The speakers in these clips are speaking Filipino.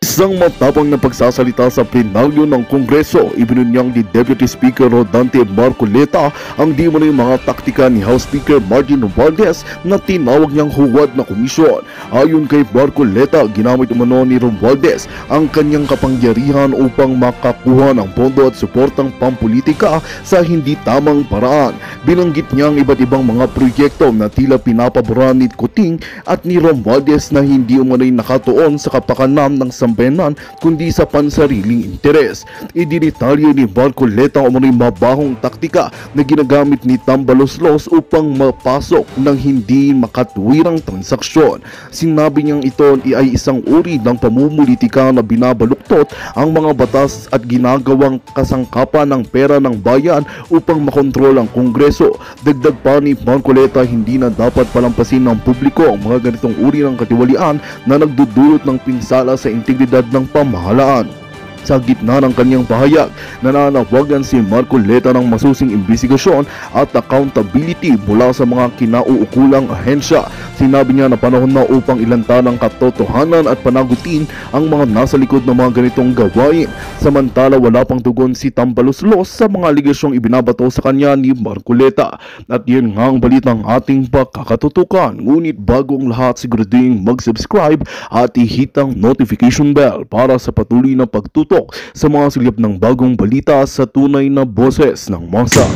Isang matapang na pagsasalita sa plenaryo ng Kongreso, ibinunyang ni Deputy Speaker Rodante Marcoleta ang di umano'y mga taktika ni House Speaker Martin Romualdez na tinawag niyang huwad na komisyon. Ayon kay Marcoleta, ginamit umano ni Romualdez ang kanyang kapangyarihan upang makakuha ng pondo at suportang pampolitika sa hindi tamang paraan. Binanggit niya ang iba't ibang mga proyekto na tila pinapaboran ni Kuting at ni Romualdez na hindi umano'y nakatuon sa kapakanan ng sambayanan kundi sa pansariling interes. Idinitalyo ni Marcoleta ang umano'y mabahong taktika na ginagamit ni Tambaloslos upang mapasok ng hindi makatuwirang transaksyon. Sinabi niyang ito ay isang uri ng pamumulitika na binabaluktot ang mga batas at ginagawang kasangkapan ng pera ng bayan upang makontrol ang Kongreso. Dagdag pa ni Marcoleta, hindi na dapat palampasin ng publiko ang mga ganitong uri ng katiwalian na nagdudulot ng pinsala sa integridad ng pamahalaan. Sa gitna ng kanyang pahayag, nananawagan si Marcoleta ng masusing imbestigasyon at accountability mula sa mga kinauukulang ahensya. Sinabi niya na panahon na upang ilantanan ang katotohanan at panagutin ang mga nasa likod ng mga ganitong gawain. Samantala, wala pang tugon si Tambaloslos sa mga aligasyong ibinabato sa kanya ni Marcoleta. At yun nga ang balitang ating pagkakatutukan. Ngunit bago ang lahat, siguraduhin mag-subscribe at ihit ang notification bell para sa patuloy na pagtutok sa mga silip ng bagong balita sa tunay na boses ng masa.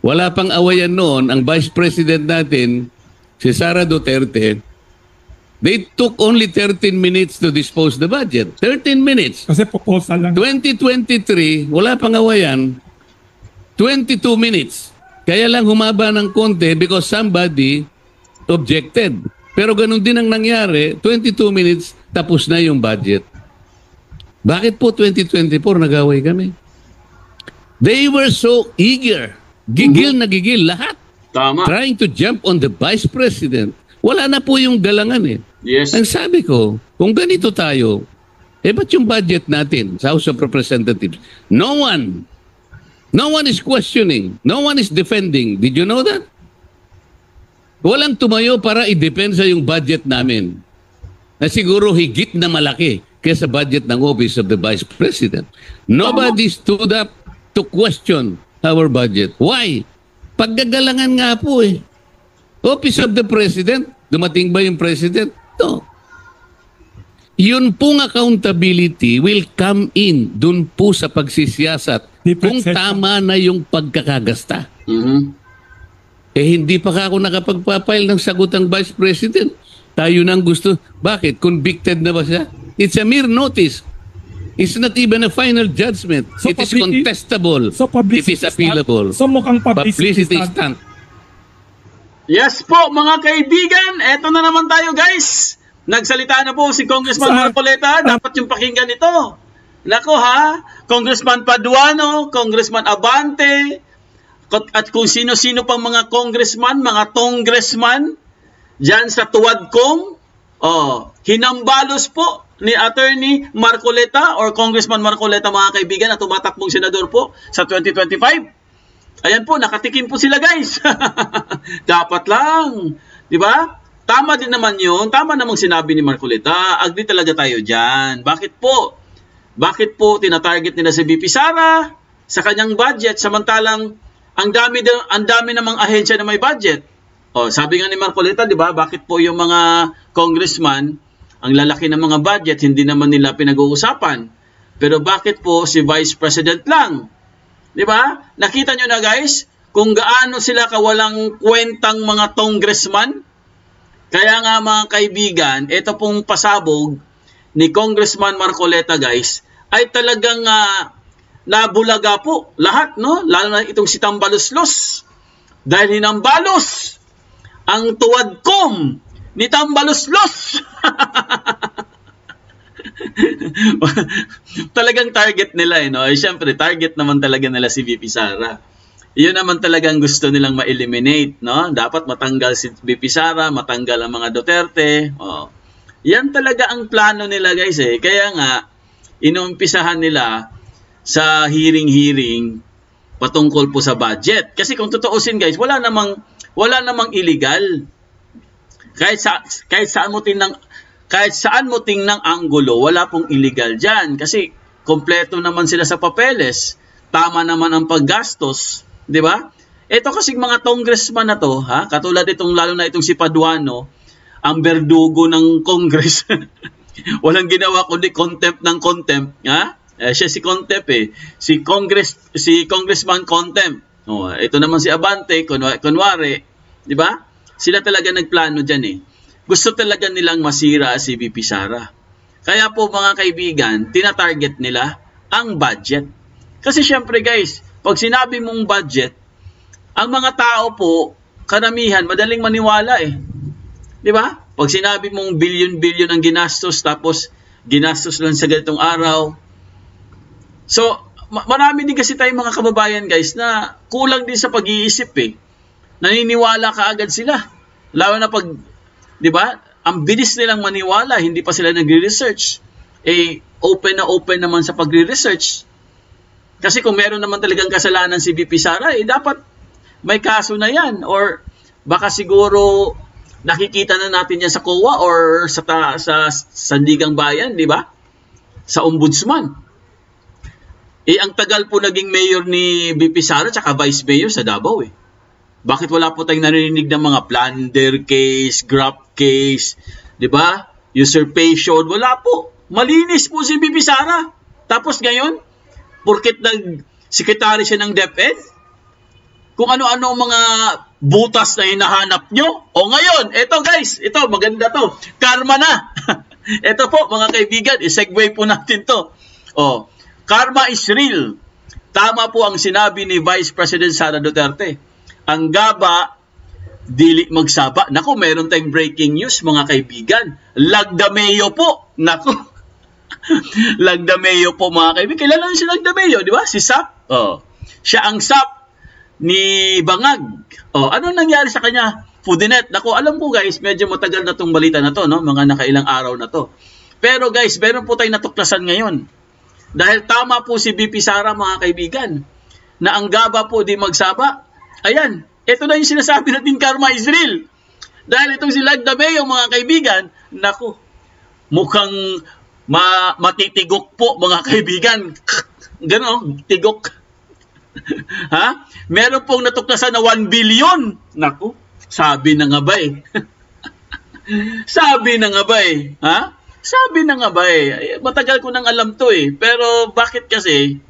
Wala pang awayan noon, ang Vice President natin, si Sara Duterte, they took only 13 minutes to dispose the budget. 13 minutes. Kasi proposal lang. 2023, wala pang awayan, 22 minutes. Kaya lang humaba ng konti because somebody objected. Pero ganun din ang nangyari, 22 minutes, tapos na yung budget. Bakit po 2024 nag-away kami? They were so eager. Gigil na gigil lahat. Tama. Trying to jump on the Vice President. Wala na po yung galangan eh. Yes. Ang sabi ko, kung ganito tayo, ba't yung budget natin sa House of Representatives? No one is questioning. No one is defending. Did you know that? Walang tumayo para i-depensa yung budget namin. Na siguro higit na malaki kaysa budget ng Office of the Vice President. Nobody stood up to question our budget. Why? Paggagalangan nga po eh. Office of the President, dumating ba yung President? No. Yun pong accountability will come in dun po sa pagsisiyasat kung tama na yung pagkakagasta. Hindi pa ako nakapagpapile ng sagot ang Vice President. Tayo nang gusto. Bakit? Convicted na ba siya? It's a mere notice. It's not even a final judgment. So it is contestable. So it is appealable. So mukhang publicity stunt. Yes po mga kaibigan, eto na naman tayo guys. Nagsalita na po si Congressman Marcoleta. Dapat yung pakinggan ito. Nako ha, Congressman Paduano, Congressman Abante, at kung sino-sino pang mga congressman, mga tongressman dyan sa Tuwadcom. Hinambalos po ni Attorney Marcoleta or Congressman Marcoleta mga kaibigan at tumatakbong senador po sa 2025. Ayan po, nakatikim po sila guys. Dapat lang. Diba? Tama din naman yun. Tama namang sinabi ni Marcoleta. Agree talaga tayo dyan. Bakit po? Bakit po tinatarget nila si VP Sara sa kanyang budget samantalang ang dami namang ahensya na may budget? Sabi nga ni Marcoleta, di ba? Bakit po yung mga congressman, ang lalaki ng mga budget, hindi naman nila pinag-uusapan? Pero bakit po si Vice President lang? Di ba? Nakita nyo na guys, kung gaano sila kawalang kwentang mga congressman. Kaya nga mga kaibigan, ito pong pasabog ni Congressman Marcoleta guys, ay talagang nabulaga po lahat, no? Lalo na itong si Tambaloslos. Dahil hinambalos ang Tuwadcom ni Tambaloslos. Talagang target nila no? Siyempre, target naman talaga nila si VP Sara. Iyon naman talagang gusto nilang ma-eliminate, no? Dapat matanggal si VP Sara, matanggal ang mga Duterte. Yan talaga ang plano nila guys eh. Kaya nga, inumpisahan nila sa hearing patungkol po sa budget. Kasi kung tutuusin guys, wala namang illegal. Kahit saan mo tingnan anggulo, wala pong illegal diyan kasi kompleto naman sila sa papeles. Tama naman ang paggastos, 'di ba? Ito kasi mga congressman na to, ha, katulad itong lalo na itong si Paduano, ang berdugo ng Congress. Walang ginawa kundi contempt ng contempt, ha? Siya si contempt si Congressman contempt. Oh, ito naman si Abante, kunwari, 'di ba? Sila talaga nagplano diyan Gusto talaga nilang masira si VP Sara. Kaya po mga kaibigan, tina-target nila ang budget. Kasi syempre guys, pag sinabi mong budget, ang mga tao po, karamihan, madaling maniwala 'Di ba? Pag sinabi mong billion-billion ang ginastos, tapos ginastos lang sa ganitong araw. So, marami din kasi tayong mga kababayan guys na kulang din sa pag-iisip Naniniwala kaagad sila. Lalo na pag, 'di ba? Ang bilis nilang maniwala, hindi pa sila nagre-research. Open naman sa pagre-research. Kasi kung meron naman talagang kasalanan si VP Sara, dapat may kaso na 'yan, or baka siguro nakikita na natin 'yan sa COA or sa Sandigang Bayan, 'di ba? Sa Ombudsman. Ang tagal po naging mayor ni VP Sara at vice mayor sa Davao Bakit wala po tayong narinig ng mga plunder case, graft case, 'di ba? Usurpation, wala po. Malinis po si VP Sara. Tapos ngayon, porket nag-secretary siya ng DepEd, kung ano-ano ang mga butas na hinahanap nyo. O ngayon, eto guys, ito maganda to. Karma na. Ito po mga kaibigan, i-segue po natin to. Karma is real. Tama po ang sinabi ni Vice President Sara Duterte. Ang gaba, dili magsaba. Naku, meron tayong breaking news mga kaibigan. Lagdameo po. Naku. Lagdameo po mga kaibigan. Kilala niyo si Lagdameo, di ba? Si SAP. Siya ang SAP ni Bangag. Ano nangyari sa kanya? Fudinet. Naku, alam ko guys, medyo matagal na tong balita na to, no? Mga nakailang araw na to. Pero guys, meron po tayong natuklasan ngayon. Dahil tama po si VP Sara mga kaibigan, na ang gaba po di magsaba. Ayan, ito na yung sinasabi natin, karma is real. Dahil itong si Lagdameo mga kaibigan, naku, mukhang matitigok po mga kaibigan. Ganon, tigok. Ha? Meron pong natuklasan na 1 billion. Naku, sabi na nga ba Sabi na nga ba Ha? Sabi na nga ba Matagal ko nang alam to Pero bakit kasi?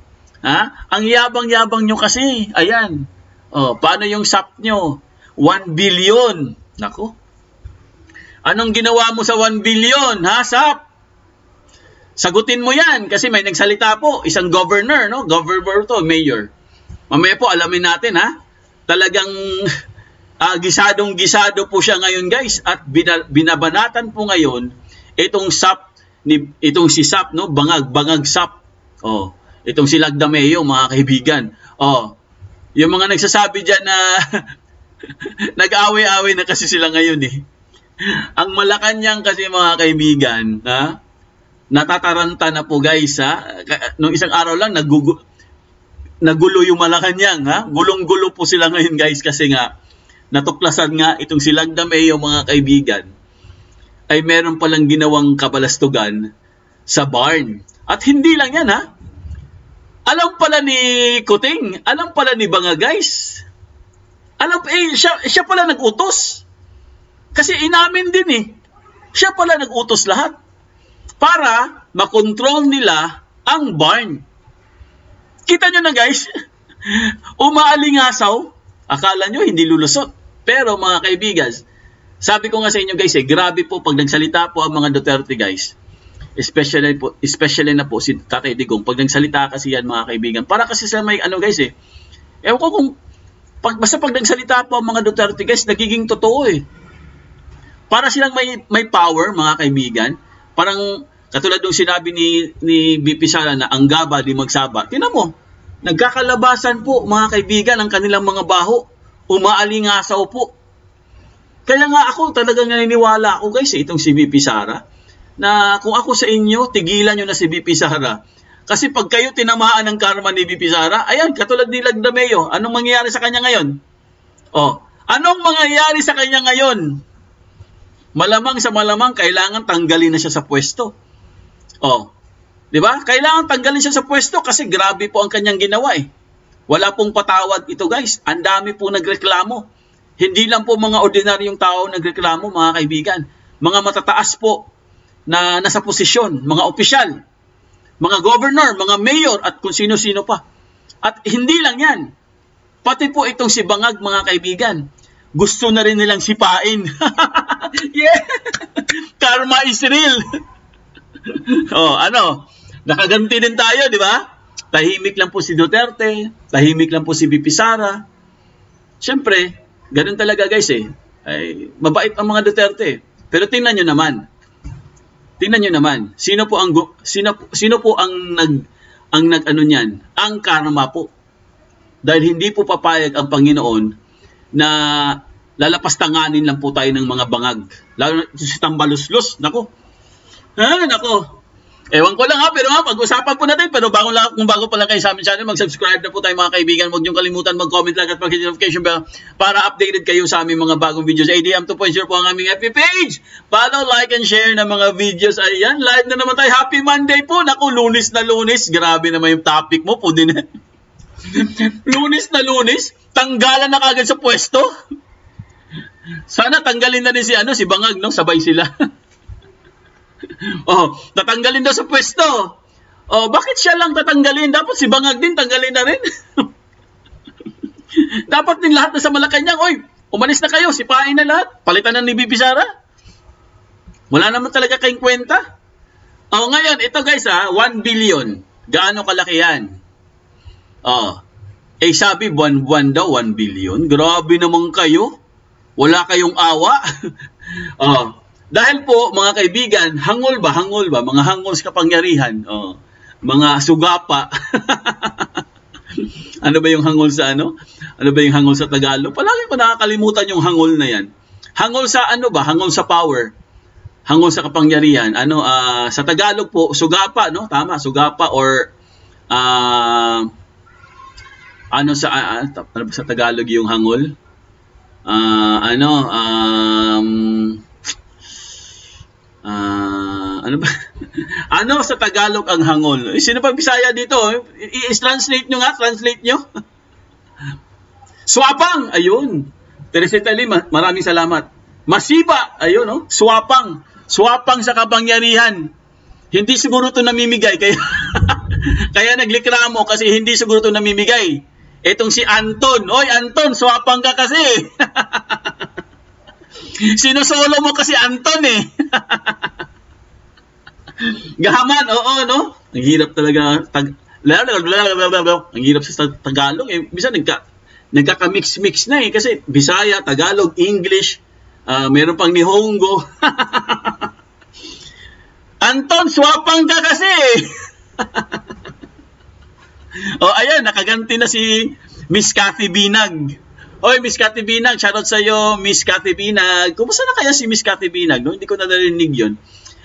Ha? Ang yabang-yabang nyo kasi. Ayan. Paano yung SAP nyo? 1 billion. Naku. Anong ginawa mo sa 1 billion, ha, SAP? Sagutin mo yan kasi may nagsalita po. Isang governor, no? Governor to, mayor. Mamaya po, alamin natin, ha? Talagang gisadong-gisado po siya ngayon, guys. At binabanatan po ngayon itong SAP, itong si SAP, no? Bangag SAP. Itong si Lagdameo, mga kaibigan. Yung mga nagsasabi dyan na nag-away-away na kasi sila ngayon Ang Malacanang kasi mga kaibigan, ha? Natataranta na po guys, ha? Nung isang araw lang, nagulo yung Malacanang, ha? Gulong-gulo po sila ngayon guys kasi nga, natuklasan nga itong si Lagdameo mga kaibigan, ay meron palang ginawang kabalastugan sa barn. At hindi lang yan, ha? Alam pala ni Kuting, alam pala ni Banga guys. Siya pala nag-utos. Kasi inamin din Siya pala nag-utos lahat. Para makontrol nila ang barn. Kita nyo na guys, umaalingasaw. Akala nyo hindi lulusot. Pero mga kaibigan, sabi ko nga sa inyo guys grabe po pag nagsalita po ang mga Duterte guys. Especially na po si Tatay Digong. Pag nagsalita kasi yan mga kaibigan, para kasi sila may guys ewan ko kung basta pag nagsalita po ang mga Duterte guys, nagiging totoo Para silang may power mga kaibigan. Parang katulad ng sinabi ni VP Sara na ang gaba di magsaba. Tingnan mo, nagkakalabasan po mga kaibigan ang kanilang mga baho. Umaalingasaw po. Kaya nga ako talagang naniniwala ako guys itong si VP Sara. na kung ako sa inyo, tigilan nyo na si VP Sara. Kasi pag kayo tinamaan ng karma ni VP Sara, ayan, katulad ni Lagdameo, anong mangyayari sa kanya ngayon? Oh, anong mangyayari sa kanya ngayon? Malamang sa malamang, kailangan tanggalin na siya sa pwesto. Oh, di ba? Kailangan tanggalin siya sa pwesto kasi grabe po ang kanyang ginawa eh. Wala pong patawad ito guys. Ang dami po nagreklamo. Hindi lang po mga ordinaryong tao nagreklamo mga kaibigan. Mga matataas po na nasa posisyon, mga opisyal, mga governor, mga mayor at kung sino-sino pa. At hindi lang yan. Pati po itong si Bangag mga kaibigan. Gusto na rin nilang sipain. Yeah! Karma is real. Oh, ano? Nakaganti din tayo, di ba? Tahimik lang po si Duterte, tahimik lang po si VP Sara. Siyempre, ganun talaga guys eh. Ay, mabait ang mga Duterte. Pero tingnan nyo naman. Tingnan nyo naman. Sino po ang nag-ano niyan? Ang karma po. Dahil hindi po papayag ang Panginoon na lalapastanganin lang po tayo ng mga bangag. Lalo na si Tambaluslos. Nako. Nako. Ewan ko lang pero pag-usapan po natin. Pero kung bago pa lang kayo sa aming channel, mag-subscribe na po tayo mga kaibigan. Huwag niyong kalimutan mag-comment lang at mag-hit notification bell para updated kayo sa aming mga bagong videos. ADM 2.0 po ang aming FB page. Follow, like, and share ng mga videos. Ayan, live na naman tayo. Happy Monday po. Naku, Lunes na Lunes. Grabe naman yung topic mo po din. Lunes na Lunes. Tanggalan na kagad sa pwesto. Sana tanggalin na rin si Bangag, no? Sabay sila. Oh, tatanggalin daw sa pwesto. Oh, bakit siya lang tatanggalin? Dapat si Bangag din tanggalin na rin. Dapat din lahat na sa Malacanang, oy, umalis na kayo, sipain na lahat. Palitan na ni VP Sara. Wala naman talaga kayong kwenta. Oh, ngayon, ito guys 1 billion. Gaano kalaki yan? Oh, sabi buwan-buwan daw 1 billion. Grabe naman kayo. Wala kayong awa. Oh, dahil po, mga kaibigan, hangol ba? Mga hangol sa kapangyarihan. Oh, mga sugapa. Ano ba yung hangol sa ano? Ano ba yung hangol sa Tagalog? Palagi ko nakakalimutan yung hangol na yan. Hangol sa ano ba? Hangol sa power. Hangol sa kapangyarihan. Sa Tagalog po, sugapa, no? Tama, sugapa or ano sa Tagalog yung hangol? Ano ba? Ano sa Tagalog ang hangol? Sino pa Bisaya dito? I-translate nyo nga, translate nyo. Swapang, ayun. Teresita Lim, maraming salamat. Masiba, ayun, no? Swapang. Swapang sa kapangyarihan. Hindi siguro ito namimigay, kaya naglikramo kasi hindi siguro ito namimigay. Etong si Anton. Oy, Anton, swapang ka kasi. Sinusolo mo kasi Anton eh. Gahaman, oo, no? Ang hirap talaga. Ang hirap sa Tagalog eh. Bisa nagkaka-mix-mix na eh. Kasi Bisaya, Tagalog, English, meron pang Nihongo. Anton, swapang ka kasi. Oh, ayan, nakaganti na si Miss Cathy Binag. Oy, Miss Cathy Binag, shoutout sa iyo, Miss Cathy Binag. Kumusta na kaya si Miss Cathy Binag? No? Hindi ko na narinig 'yon.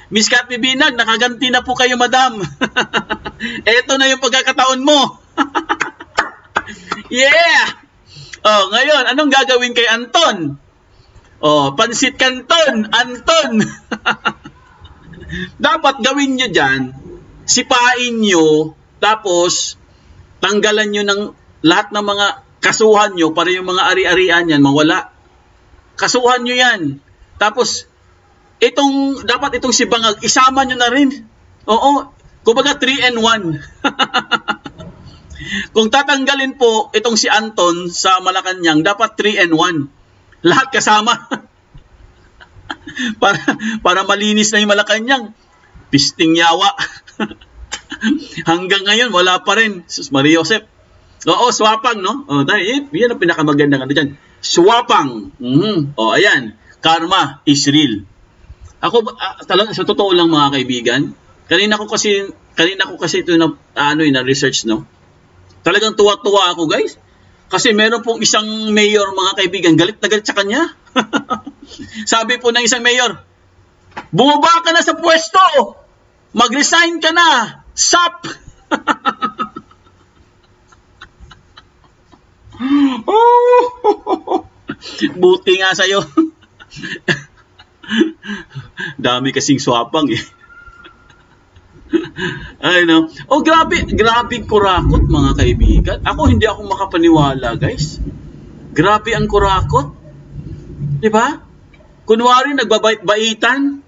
Miss Cathy Binag, nakaganti na po kayo, madam. Eto na yung pagkakataon mo. Yeah! Oh, ngayon, anong gagawin kay Anton? Oh, pansit kanton, Anton. Dapat gawin nyo dyan, sipain nyo, tapos tanggalan nyo ng lahat ng mga kasuhan nyo para yung mga ari-arian yan mawala. Kasuhan nyo yan. Tapos, dapat itong si Bangag, isama nyo na rin. Oo, kumbaga 3 and 1. Kung tatanggalin po itong si Anton sa Malacanang, dapat 3 and 1. Lahat kasama. para malinis na yung Malacanang. Pisting yawa. Hanggang ngayon, wala pa rin. Sus Maria Josep. Oo, swapang, no? Oh, dahil, yan ang pinakamagandang ano dyan. Swapang. Oh, ayan. Karma is real. Ako, talaga, sa totoo lang mga kaibigan, kanina ko kasi ito na research, no? Talagang tuwa-tuwa ako, guys. Kasi meron pong isang mayor, mga kaibigan, galit na galit sa kanya. Sabi po ng isang mayor, Bumaba ka na sa pwesto. Mag-resign ka na. SAP. Buti nga sa'yo. Dami kasing swapang eh. Ay no. Oh, grabe kurakot mga kaibigan. Hindi ako makapaniwala, guys. Grabe ang kurakot. 'Di ba? Kunwari nagbabait-baitan.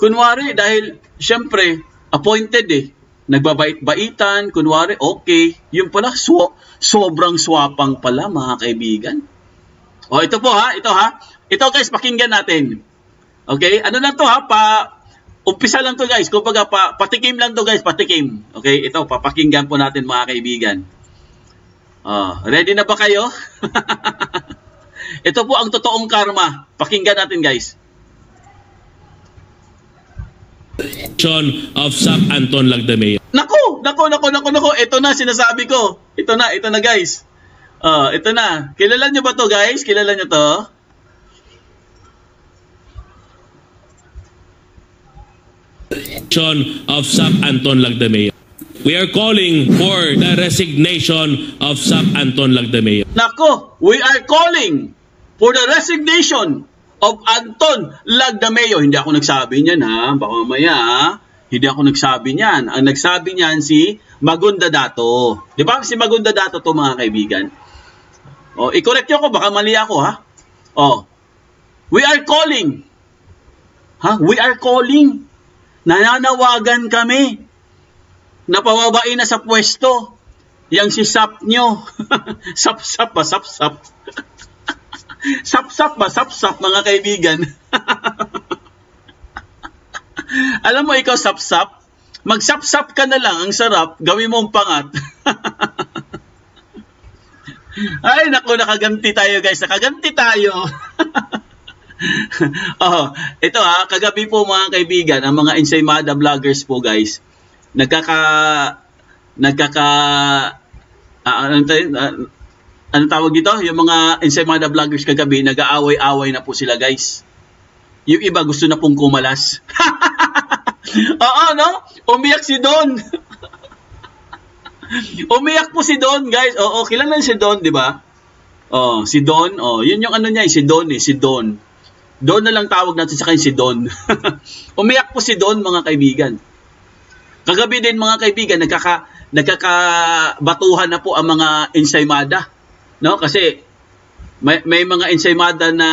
Kunwari dahil syempre appointed eh. Nagbabait-baitan, kunwari okay. Yung pala sobrang swapang pala mga kaibigan. Oh, ito po ha, ito ha. Ito guys, pakinggan natin. Okay? Ano lang to ha, umpisa lang to guys. Kumbaga patikim lang to guys, patikim. Okay? Ito papakinggan po natin mga kaibigan. Ready na ba kayo? Ito po ang totoong karma. Pakinggan natin guys. Of SAP Anton Lagdameo. Nako. Ito na sinasabi ko. Ito na guys. Ito na. Kilala nyo ba to guys? Kilala nyo to? Of SAP Anton Lagdameo. We are calling for the resignation of SAP Anton Lagdameo. Nako, we are calling for the resignation of Anton Lagdameo. Hindi ako nagsabi niyan ha. Baka mamaya ha. Hindi ako nagsabi niyan. Ang nagsabi niyan si Magunda Dato. Di ba? Si Magunda Dato to mga kaibigan. I-correct nyo ko. Baka mali ako ha. We are calling. We are calling. Nananawagan kami. Napababain na sa pwesto. Yang si SAP nyo. Sap-sap ba? Sap-sap. Sap-sap ba? Sap-sap mga kaibigan. Alam mo ikaw sap-sap? Mag-sap-sap ka na lang. Ang sarap. Gawin mong pangat. Ay, naku, nakaganti tayo guys. Nakaganti tayo. Ito ha, kagabi po mga kaibigan, ang mga Ensaymada vloggers po guys, ano tawag dito? Yung mga Ensaymada vloggers kagabi, nag-aaway-away na po sila guys. Yung iba gusto na pong kumalas. Oo, no? Umiyak si Don. Umiyak po si Don, guys. Oo, kilala si Don, di ba? Si Don. Yun yung ano niya, si Don eh, si Don. Don na lang tawag natin sa kanya si Don. Umiyak po si Don, mga kaibigan. Kagabi din, mga kaibigan, nagkakabatuhan na po ang mga Ensaymada. No? Kasi may mga Ensaymada na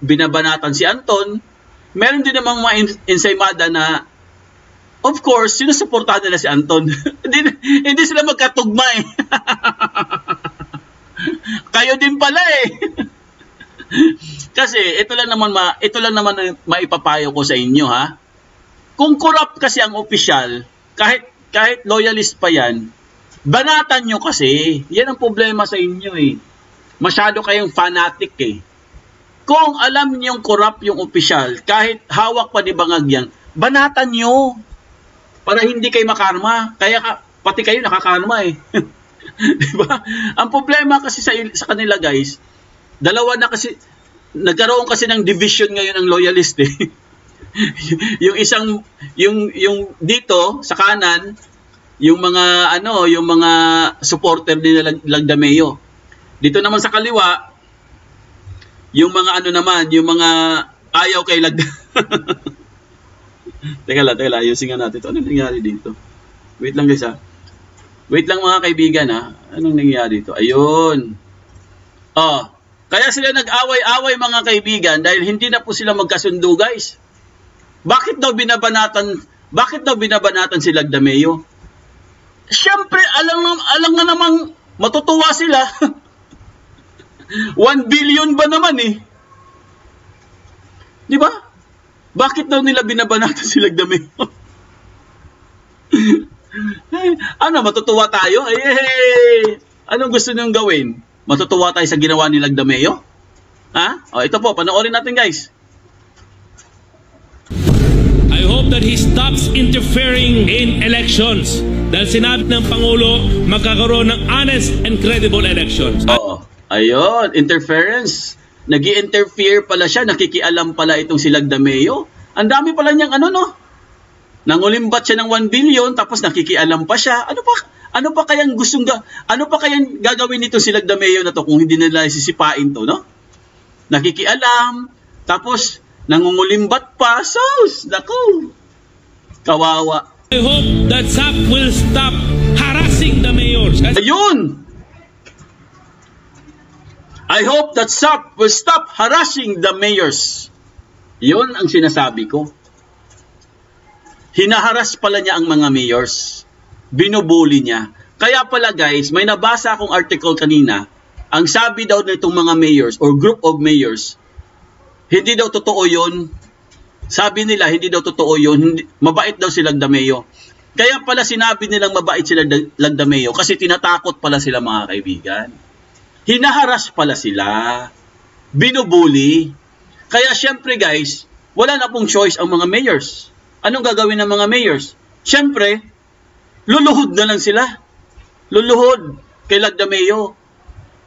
binabanatan si Anton. Meron din namang mga Ensaymada na, of course, sinusuportahan nila si Anton. Hindi sila magkatugma eh. Kayo din pala eh. Kasi ito lang naman maipapayo ko sa inyo ha. Kung corrupt kasi ang opisyal, kahit loyalist pa yan, banatan nyo kasi. Yan ang problema sa inyo eh. Masyado kayong fanatic eh. Kung alam niyo corrupt yung opisyal, kahit hawak pa ni bangag yan, banatan nyo. Para hindi kayo makarma. Kaya pati kayo nakakarma eh. Diba? Ang problema kasi sa kanila guys, dalawa na kasi, nagkaroon kasi ng division ngayon ng loyalist eh. Yung isang, yung dito, sa kanan, yung mga supporter din na Lagdameo. Dito naman sa kaliwa, yung mga yung mga ayaw kay Teka lang, ayusin nga natin ito. Anong nangyari dito? Wait lang guys ha. Wait lang mga kaibigan ha. Anong nangyari dito? Ayun. Kaya sila nag-away-away mga kaibigan dahil hindi na po sila magkasundo guys. Bakit daw binabanatan si Lagdameo? Siyempre, alam nga namang matutuwa sila. 1 billion ba naman eh? Di ba? Bakit daw nila binabanatan si Lagdameo? Matutuwa tayo? Anong gusto niyong gawin? Matutuwa tayo sa ginawa ni Lagdameo? Ito po, panoorin natin guys. I hope that he stops interfering in elections. Dahil sinabi ng Pangulo, magkakaroon ng honest and credible elections. Ayun, interference. Nag-i-interfere pala siya, nakikialam pala itong si Lagdameo. Ang dami pala niyang ano, no? Nangulimbat siya ng 1 billion, tapos nakikialam pa siya. Ano pa kayang gagawin nito si Lagdameo na to kung hindi nila sisipain to, no? Nakikialam, tapos nangungulimbat pa. Sus, naku, kawawa. I hope that SAP will stop harassing the mayors. Ayun! I hope that SAP will stop harassing the mayors. Yun ang sinasabi ko. Hinaharas pala niya ang mga mayors. Binubuli niya. Kaya pala guys, may nabasa akong article kanina. Ang sabi daw nitong mga mayors or group of mayors, hindi daw totoo yun. Sabi nila, hindi daw totoo yun. Mabait daw si Lagdameo. Kaya pala sinabi nilang mabait si Lagdameo kasi tinatakot pala sila mga kaibigan. Hinaharas pala sila. Binubuli. Kaya syempre guys, wala na pong choice ang mga mayors. Anong gagawin ng mga mayors? Syempre, luluhod na lang sila. Luluhod kay Lagdameo.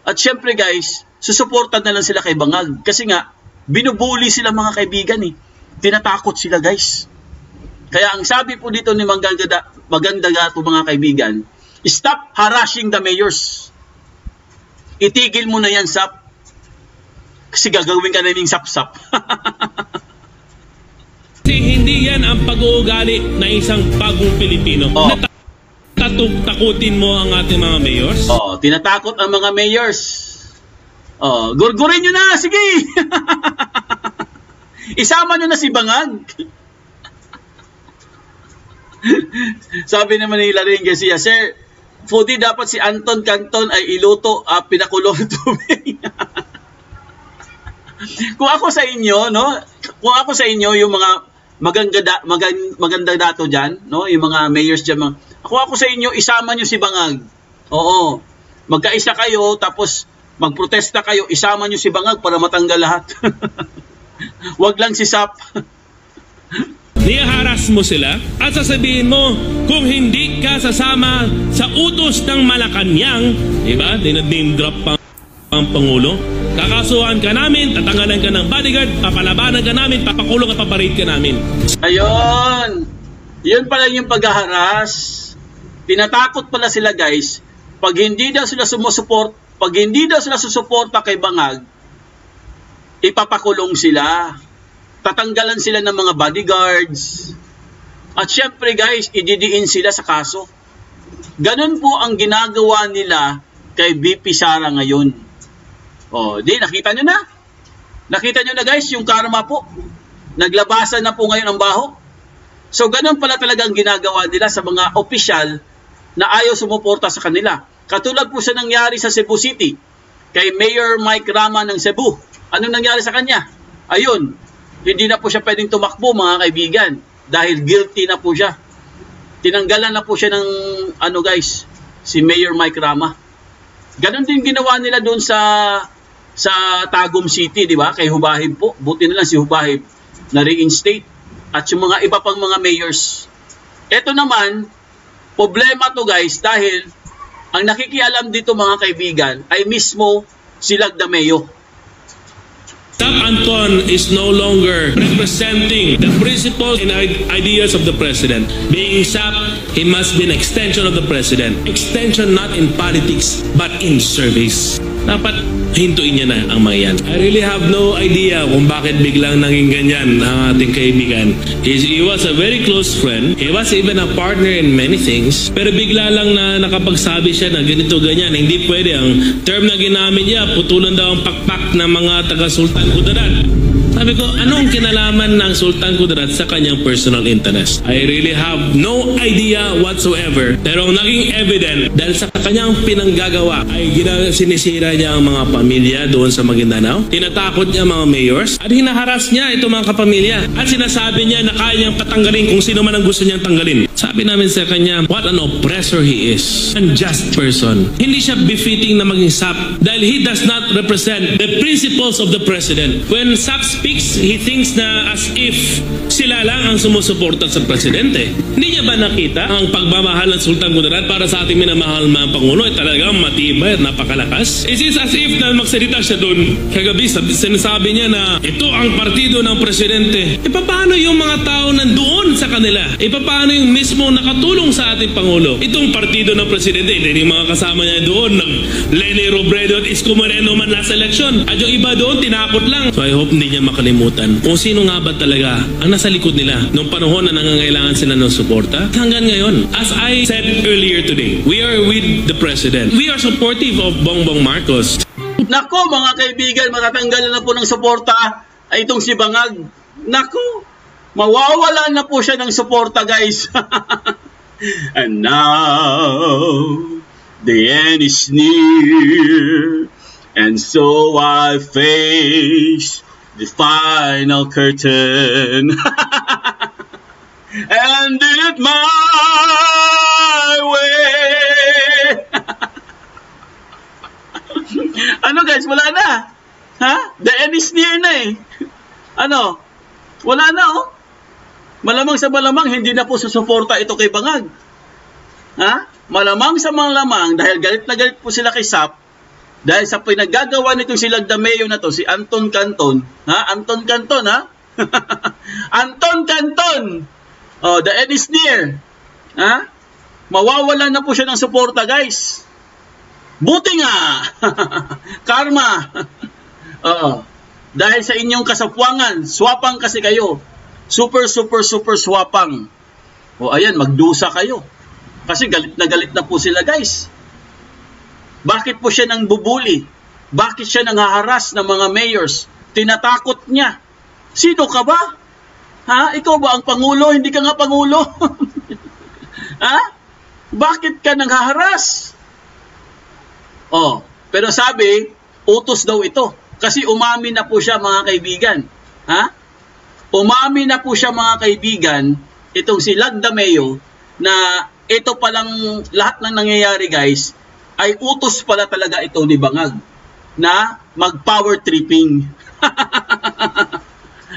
At syempre guys, susuportan na lang sila kay Bangag. Kasi nga, binubuli sila mga kaibigan eh. Tinatakot sila guys. Kaya ang sabi po dito ni Maganda Gato mga kaibigan, stop harassing the mayors. Itigil mo na yan, SAP. Kasi gagawin ka naming sap-sap. Kasi hindi yan ang pag-uugali na isang bagong Pilipino. Oh. Takutin mo ang ating mga mayors? Oh, tinatakot ang mga mayors. Oh, gurgurin nyo na, sige. Isama nyo na si Bangag. Sabi naman ni Laring Garcia, Sir, foodie dapat si Anton Canton ay iluto pinakulong tubig. Kung ako sa inyo, no? Kung ako sa inyo yung mga maganda dato diyan, no? Yung mga mayors diyan, kung ako sa inyo, isama niyo si Bangag. Oo. Magkaisa kayo tapos magprotesta kayo, isama niyo si Bangag para matanggal lahat. Wag lang si SAP. Nihaharas mo sila at sasabihin mo kung hindi ka sasama sa utos ng Malacanang, diba? Dinadname drop pa ang Pangulo. Kakasuhan ka namin, tatanggalan ka ng bodyguard, papalabanan ka namin, papakulong at paparade ka namin. Ayun. Yun pala yung paghaharas. Tinatakot pala sila guys. Pag hindi daw sila susuporta kay Bangag, ipapakulong sila. Tatanggalan sila ng mga bodyguards. At syempre guys, ididiin sila sa kaso. Ganun po ang ginagawa nila kay VP Sara ngayon. O, nakita nyo na. Nakita nyo na guys, yung karma po. Naglabasan na po ngayon ang baho. So ganun pala talaga ang ginagawa nila sa mga opisyal na ayaw sumuporta sa kanila. Katulad po sa nangyari sa Cebu City kay Mayor Mike Rama ng Cebu. Anong nangyari sa kanya? Ayun, hindi na po siya pwedeng tumakbo mga kaibigan dahil guilty na po siya. Tinanggalan na po siya ng si Mayor Mike Rama. Ganon din ginawa nila doon sa Tagum City, di ba? Kay Hubahib po. Buti na lang si Hubahib na reinstate. At yung mga iba pang mga mayors. Ito naman, problema to guys dahil ang nakikialam dito mga kaibigan ay mismo si Lagdameo. SAP Anton is no longer representing the principles and ideas of the President. Being SAP, he must be an extension of the President. Extension not in politics, but in service. Dapat hintuin niya na ang mga yan. I really have no idea kung bakit biglang naging ganyan ang ating kaibigan. He was a very close friend. He was even a partner in many things. Pero bigla lang na nakapagsabi siya na ganito ganyan. Hindi pwede. Ang term na ginamit niya, putulan daw ang pakpak ng mga taga-Sultan Kudarat. Sabi ko, anong kinalaman ng Sultan Kudarat sa kanyang personal interest? I really have no idea whatsoever. Pero ang naging evident dahil sa kanyang pinanggagawa ay sinisira niya ang mga pamilya doon sa Maguindanao. Tinatakot niya mga mayors at hinaharas niya itong mga kapamilya. At sinasabi niya na kaya niyang patanggalin kung sino man ang gusto niyang tanggalin. Sabi namin sa kanya, what an oppressor he is. Unjust person. Hindi siya befitting na maging SAP dahil he does not represent the principles of the president. When SAP speaks, he thinks na as if sila lang ang sumusuporta sa presidente. Hindi niya ba nakita ang pagmamahal ng Sultan Kudarat para sa ating minamahal na Pangulo ay talagang matibay at napakalakas? Is it as if na magsalita siya doon kagabi, sinasabi niya na ito ang partido ng presidente. E paano yung mga tao nandoon sa kanila? E paano yung mismo nakatulong sa ating Pangulo? Itong partido ng presidente, yung mga kasama niya doon, Leni Robredo at Isko Moreno man nasa eleksyon. At yung iba doon, tinakot lang. So I hope hindi niya makalimutan kung sino nga ba talaga ang nasa likod nila noong panahon na nangangailangan sila ng suporta. Hanggang ngayon, as I said earlier today, we are with the president. We are supportive of Bongbong Marcos. Nako mga kaibigan, matatanggalan na po ng suporta ay itong si Bangag. Nako, mawawala na po siya ng suporta, guys. And now, the end is near. And so I face the final curtain. And did it my way. Ano guys, wala na. Ha? The end is near na eh. Ano? Wala na oh. Malamang sa malamang, hindi na po susuporta ito kay Bangag. Ha? Malamang sa malamang, dahil galit na galit po sila kay SAP, dahil sa pinaggagawa nitong si Lagdameo na to, si Anton Canton. Ha? Anton Canton, ha? Anton Canton! Oh, the end is near. Ha? Mawawala na po siya ng suporta, guys. Buti nga! Karma! Dahil sa inyong kasapwangan, swapang kasi kayo. Super swapang. O ayan, magdusa kayo. Kasi galit na po sila, guys. Bakit po siya nang bubuli? Bakit siya nang haharas ng mga mayors? Tinatakot niya. Sino ka ba? Ha? Ikaw ba ang Pangulo? Hindi ka nga Pangulo. Ha? Bakit ka nang haharas? Pero sabi, utos daw ito. Kasi umamin na po siya, mga kaibigan. Ha? Umamin na po siya, mga kaibigan, itong si Lagdameo, na ito palang lahat ng nangyayari, guys, ay utos pala talaga ito ni Bangag na mag-power tripping.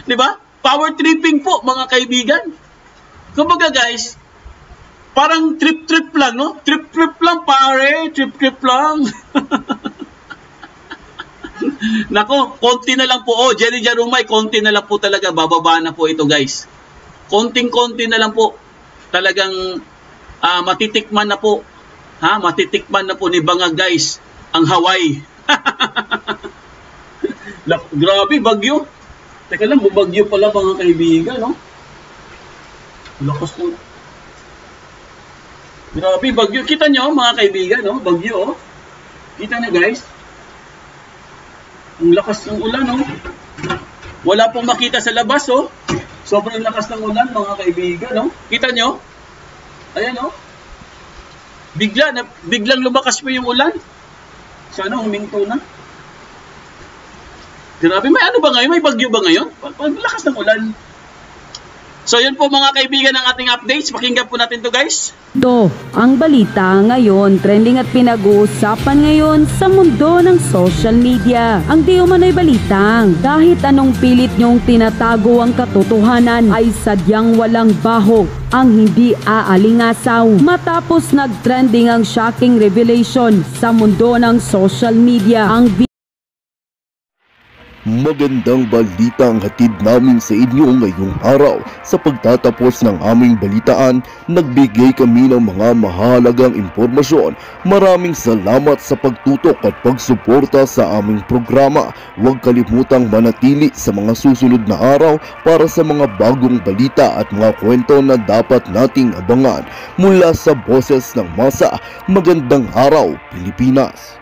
Di ba? Power tripping po, mga kaibigan. Kumbaga, guys, parang trip-trip lang, no? Trip-trip lang, pare. Trip-trip lang. Nako, konti na lang po. Jenny Jarumay, konti na lang po talaga. Bababa na po ito, guys. Konting-konti na lang po. Talagang matitikman na po. Ha? Matitikman na po ni Bangag, guys. Ang Hawaii. Grabe, bagyo. Teka lang, bubagyo pala, mga kaibigan, no? Lakas po. Grabe, bagyo. Kita nyo, mga kaibigan, no? Bagyo, oh. Kita na, guys. Ang lakas ng ulan, no? Wala pong makita sa labas, oh. Sobrang lakas ng ulan, mga kaibigan, no? Kita nyo? Ayan, no? Biglang lumakas po yung ulan. Sana huminto na. Grabe, may ano ba ngayon? May bagyo ba ngayon? Lakas ng ulan. So yun po mga kaibigan ng ating updates. Pakinggan po natin to, guys. Ito ang balita ngayon, trending at pinag-uusapan ngayon sa mundo ng social media. Ang di umano'y balitang kahit anong pilit niyong tinatago ang katotohanan ay sadyang walang baho ang hindi aalingasaw. Matapos nag-trending ang shocking revelation sa mundo ng social media, ang Magandang balita ang hatid namin sa inyo ngayong araw. Sa pagtatapos ng aming balitaan, nagbigay kami ng mga mahalagang impormasyon. Maraming salamat sa pagtutok at pagsuporta sa aming programa. Huwag kalimutang manatili sa mga susunod na araw para sa mga bagong balita at mga kwento na dapat nating abangan. Mula sa Boses ng Masa, magandang araw, Pilipinas!